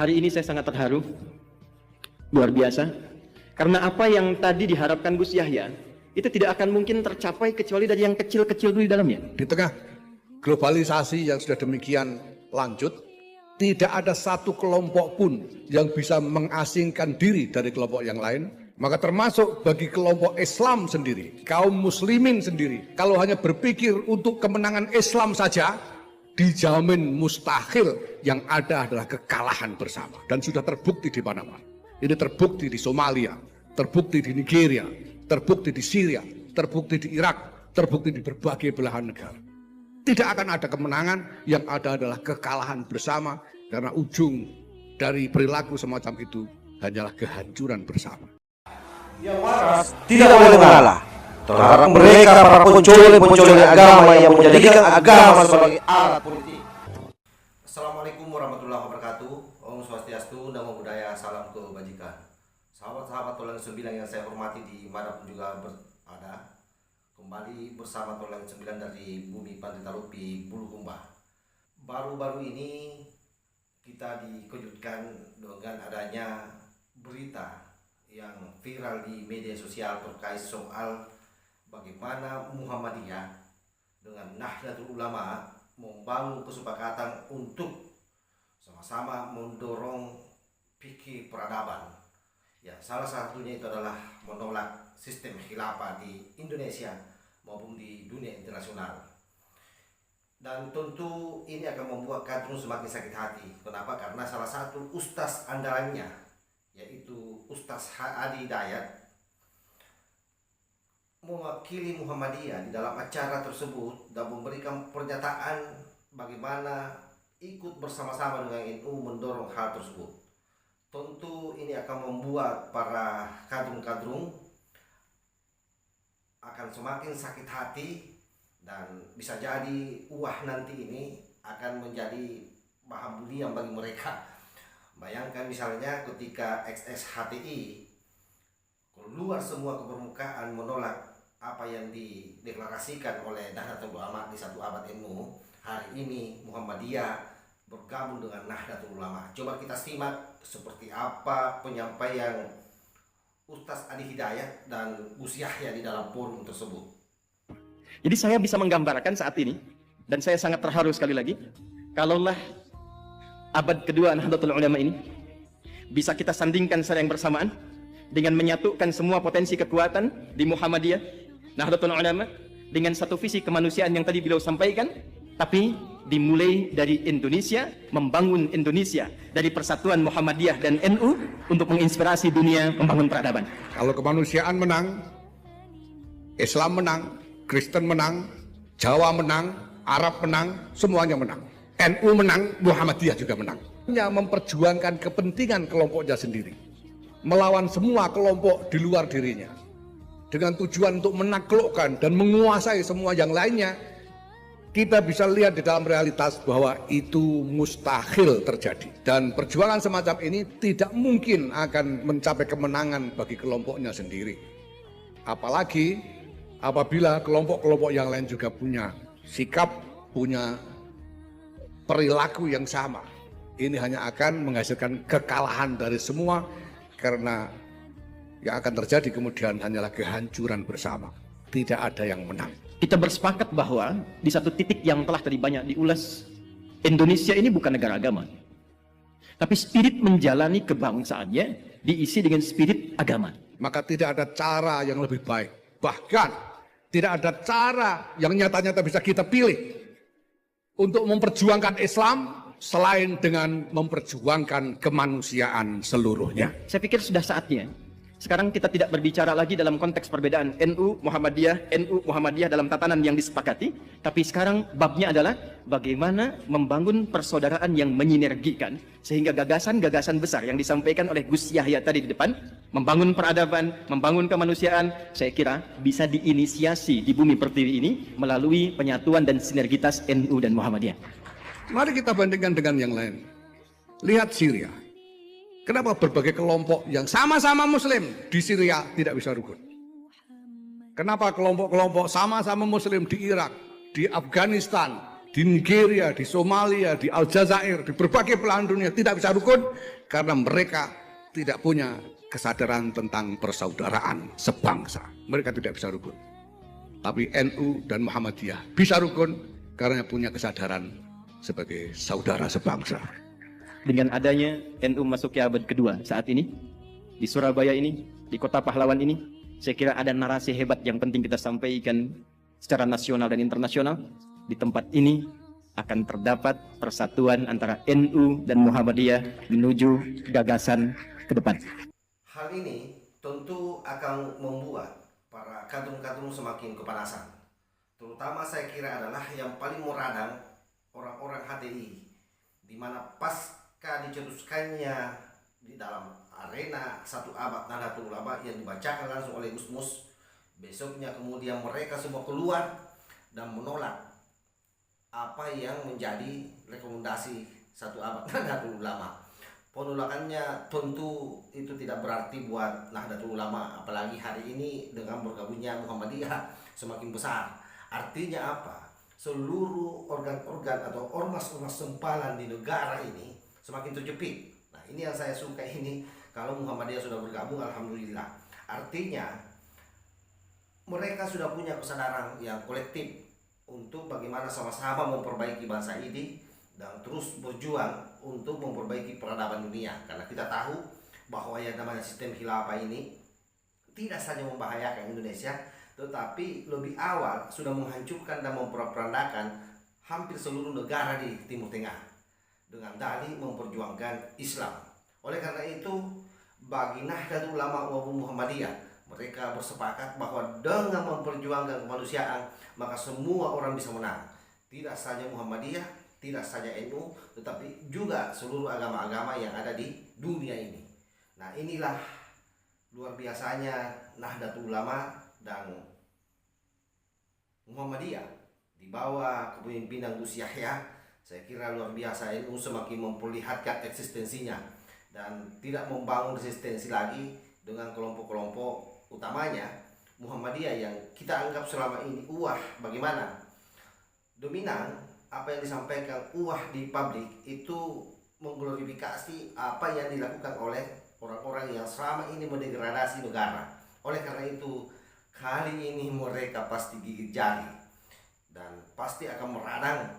Hari ini saya sangat terharu, luar biasa, karena apa yang tadi diharapkan Gus Yahya itu tidak akan mungkin tercapai kecuali dari yang kecil-kecil dulu di dalamnya. Di tengah globalisasi yang sudah demikian lanjut, tidak ada satu kelompok pun yang bisa mengasingkan diri dari kelompok yang lain. Maka termasuk bagi kelompok Islam sendiri, kaum muslimin sendiri, kalau hanya berpikir untuk kemenangan Islam saja, dijamin mustahil, yang ada adalah kekalahan bersama. Dan sudah terbukti di mana-mana. Ini terbukti di Somalia, terbukti di Nigeria, terbukti di Syria, terbukti di Irak, terbukti di berbagai belahan negara. Tidak akan ada kemenangan, yang ada adalah kekalahan bersama, karena ujung dari perilaku semacam itu hanyalah kehancuran bersama. Yang waras tidak boleh mengalah terhadap mereka para pencuri agama yang menjadikan agama sebagai alat politik. Assalamualaikum warahmatullahi wabarakatuh. Om Swastiastu, Namo Buddhaya, salam kebajikan. Sahabat-sahabat Tolang 9 yang saya hormati di mana pun juga berada, kembali bersama Tolang 9 dari bumi Pantai Tarupi, Bulukumba. Baru-baru ini kita dikejutkan dengan adanya berita yang viral di media sosial terkait soal bagaimana Muhammadiyah dengan Nahdlatul Ulama membangun kesepakatan untuk sama-sama mendorong fikih peradaban. Ya, salah satunya itu adalah menolak sistem khilafah di Indonesia maupun di dunia internasional. Dan tentu ini akan membuat kadrun semakin sakit hati. Kenapa? Karena salah satu ustaz andalannya, yaitu Ustaz Adi Hidayat, mewakili Muhammadiyah di dalam acara tersebut dan memberikan pernyataan bagaimana ikut bersama-sama dengan NU mendorong hal tersebut. Tentu ini akan membuat para kadrun-kadrun akan semakin sakit hati, dan bisa jadi nanti ini akan menjadi bahan bulian bagi mereka. Bayangkan misalnya ketika XSHTI keluar semua ke permukaan menolak apa yang dideklarasikan oleh Nahdlatul Ulama di 1 abad NU, hari ini Muhammadiyah bergabung dengan Nahdlatul Ulama. Coba kita simak seperti apa penyampaian Ustaz Adi Hidayat dan Gus Yahya di dalam forum tersebut. Jadi saya bisa menggambarkan saat ini, dan saya sangat terharu sekali lagi, kalaulah abad kedua Nahdlatul Ulama ini bisa kita sandingkan secara yang bersamaan dengan menyatukan semua potensi kekuatan di Muhammadiyah, Nahdlatul Ulama, dengan satu visi kemanusiaan yang tadi beliau sampaikan, tapi dimulai dari Indonesia, membangun Indonesia dari persatuan Muhammadiyah dan NU untuk menginspirasi dunia membangun peradaban. Kalau kemanusiaan menang, Islam menang, Kristen menang, Jawa menang, Arab menang, semuanya menang. NU menang, Muhammadiyah juga menang. Hanya memperjuangkan kepentingan kelompoknya sendiri, melawan semua kelompok di luar dirinya, dengan tujuan untuk menaklukkan dan menguasai semua yang lainnya. Kita bisa lihat di dalam realitas bahwa itu mustahil terjadi, dan perjuangan semacam ini tidak mungkin akan mencapai kemenangan bagi kelompoknya sendiri. Apalagi apabila kelompok-kelompok yang lain juga punya sikap, punya perilaku yang sama. Ini hanya akan menghasilkan kekalahan dari semua, karena yang akan terjadi kemudian hanyalah kehancuran bersama. Tidak ada yang menang. Kita bersepakat bahwa di satu titik yang telah tadi banyak diulas, Indonesia ini bukan negara agama, tapi spirit menjalani kebangsaannya diisi dengan spirit agama. Maka tidak ada cara yang lebih baik, bahkan tidak ada cara yang nyata-nyata bisa kita pilih untuk memperjuangkan Islam selain dengan memperjuangkan kemanusiaan seluruhnya. Saya pikir sudah saatnya sekarang kita tidak berbicara lagi dalam konteks perbedaan NU Muhammadiyah dalam tatanan yang disepakati, tapi sekarang babnya adalah bagaimana membangun persaudaraan yang menyinergikan, sehingga gagasan-gagasan besar yang disampaikan oleh Gus Yahya tadi di depan, membangun peradaban, membangun kemanusiaan, saya kira bisa diinisiasi di bumi pertiwi ini melalui penyatuan dan sinergitas NU dan Muhammadiyah. Mari kita bandingkan dengan yang lain. Lihat Syria. Kenapa berbagai kelompok yang sama-sama Muslim di Syria tidak bisa rukun? Kenapa kelompok-kelompok sama-sama Muslim di Irak, di Afghanistan, di Nigeria, di Somalia, di Aljazair, di berbagai belahan dunia tidak bisa rukun karena mereka tidak punya kesadaran tentang persaudaraan sebangsa. Mereka tidak bisa rukun. Tapi NU dan Muhammadiyah bisa rukun karena punya kesadaran sebagai saudara sebangsa. Dengan adanya NU masuk ke abad kedua saat ini, di Surabaya ini, di kota pahlawan ini, saya kira ada narasi hebat yang penting kita sampaikan secara nasional dan internasional. Di tempat ini akan terdapat persatuan antara NU dan Muhammadiyah menuju gagasan ke depan. Hal ini tentu akan membuat para kadrun-kadrun semakin kepanasan. Terutama saya kira adalah yang paling meradang orang-orang HTI, di mana pasca dicetuskannya di dalam arena 1 abad Nahdlatul Ulama yang dibacakan langsung oleh Gus Mus, besoknya kemudian mereka semua keluar dan menolak apa yang menjadi rekomendasi 1 abad Nahdlatul Ulama. Penolakannya tentu itu tidak berarti buat Nahdlatul Ulama, apalagi hari ini dengan bergabungnya Muhammadiyah semakin besar. Artinya apa? Seluruh organ-organ atau ormas-ormas sempalan di negara ini semakin terjepit. Nah, ini yang saya suka ini, kalau Muhammadiyah sudah bergabung, alhamdulillah. Artinya mereka sudah punya kesadaran yang kolektif untuk bagaimana sama-sama memperbaiki bangsa ini dan terus berjuang untuk memperbaiki peradaban dunia. Karena kita tahu bahwa yang namanya sistem khilafah ini tidak saja membahayakan Indonesia, tetapi lebih awal sudah menghancurkan dan memperandakan hampir seluruh negara di Timur Tengah dengan dalih memperjuangkan Islam. Oleh karena itu, bagi Nahdlatul Ulama maupun Muhammadiyah, mereka bersepakat bahwa dengan memperjuangkan kemanusiaan, maka semua orang bisa menang. Tidak saja Muhammadiyah, tidak saja NU, tetapi juga seluruh agama-agama yang ada di dunia ini. Nah, inilah luar biasanya Nahdlatul Ulama dan Muhammadiyah di bawah kepemimpinan Gus Yahya. Saya kira luar biasa, NU semakin memperlihatkan eksistensinya dan tidak membangun resistensi lagi dengan kelompok-kelompok, utamanya Muhammadiyah yang kita anggap selama ini bagaimana dominan. Apa yang disampaikan di publik itu mengglorifikasi apa yang dilakukan oleh orang-orang yang selama ini mendegradasi negara. Oleh karena itu, kali ini mereka pasti gigit jari dan pasti akan meradang.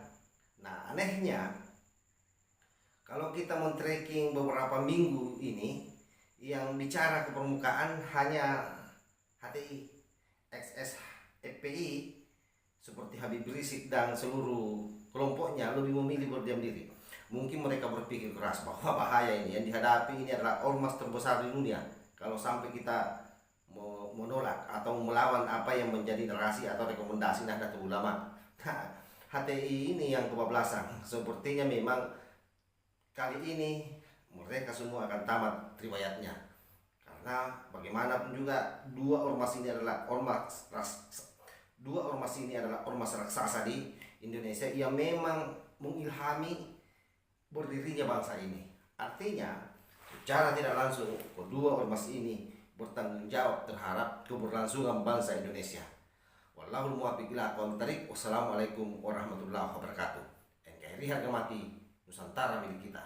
Nah, anehnya kalau kita men-tracking beberapa minggu ini, yang bicara ke permukaan hanya HTI, XS, FPI seperti Habib Rizik dan seluruh kelompoknya lebih memilih berdiam diri. Mungkin mereka berpikir keras bahwa bahaya ini yang dihadapi ini adalah ormas terbesar di dunia. Kalau sampai kita menolak atau melawan apa yang menjadi narasi atau rekomendasi Nahdlatul Ulama, HTI ini yang kebablasan. Sepertinya memang kali ini mereka semua akan tamat riwayatnya. Karena bagaimanapun juga dua ormas ini adalah ormas raksasa di Indonesia yang memang mengilhami berdirinya bangsa ini. Artinya, secara tidak langsung kedua ormas ini bertanggung jawab terhadap keberlangsungan bangsa Indonesia. Wallahul muwaffiq ila aqwamit thariq. Wassalamualaikum warahmatullahi wabarakatuh. NKRI harga mati, Nusantara milik kita.